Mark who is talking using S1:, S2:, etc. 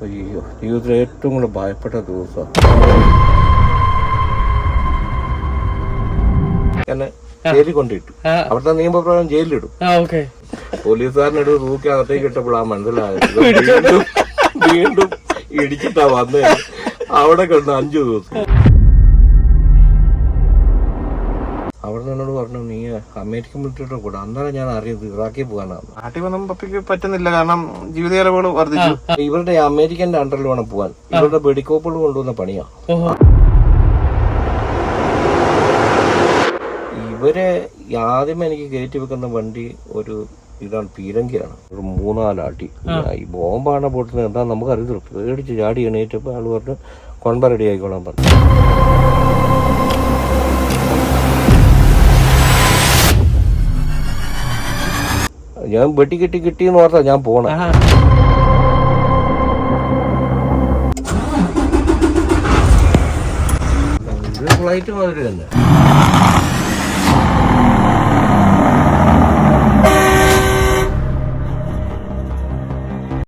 S1: അയ്യോ, ജീവിതത്തിൽ ഏറ്റവും കൂടുതൽ ഭയപ്പെട്ട ദിവസം എന്നെ ജയിലിൽ കൊണ്ടിട്ടു. അവിടുത്തെ നിയമപ്രകാരം ജയിലിലിടും. പോലീസുകാരനൊരു റൂക്കകത്തേക്ക് ഇട്ടപ്പോഴാ മനസ്സിലായത് വീണ്ടും ഇടിച്ചിട്ടാ വന്നത്. അവിടെ കിടന്ന് 5 ദിവസം. അവിടെ എന്നോട് പറഞ്ഞു, നീ അമേരിക്കൻ മിലിറ്ററിയുടെ കൂടെ. അന്നേരം ഞാൻ അറിയത് ഇറാഖിൽ പോകാനാണ്.
S2: നാട്ടിൽ വന്ന പപ്പിക്ക് പറ്റുന്നില്ല, കാരണം ജീവിത ചെലവുകൾ വർദ്ധിച്ചു.
S1: ഇവരുടെ അമേരിക്കന്റെ അണ്ടറിൽ വേണം പോവാൻ. ഇവരുടെ വെടിക്കോപ്പുകൾ കൊണ്ടുവന്ന പണിയാ. ഇവരെ ആദ്യം എനിക്ക് കയറ്റി വെക്കുന്ന വണ്ടി ഇതാണ് പീരങ്കിയാണ്. ഒരു 3-4 അടി. ഈ ബോംബാണ് പൊട്ടുന്നത് എന്താ നമുക്ക് അറിയത്തില്ല. പേടിച്ച് ചാടി എണീറ്റപ്പോൾ ആള് പറഞ്ഞു കൊണ്ട റെഡി ആയിക്കോളാൻ പറഞ്ഞു. ഞാൻ വെട്ടി കിട്ടിയെന്ന് ഓർത്താ ഞാൻ പോണേ. ഫ്ലൈറ്റ് മാതിരി തന്നെ.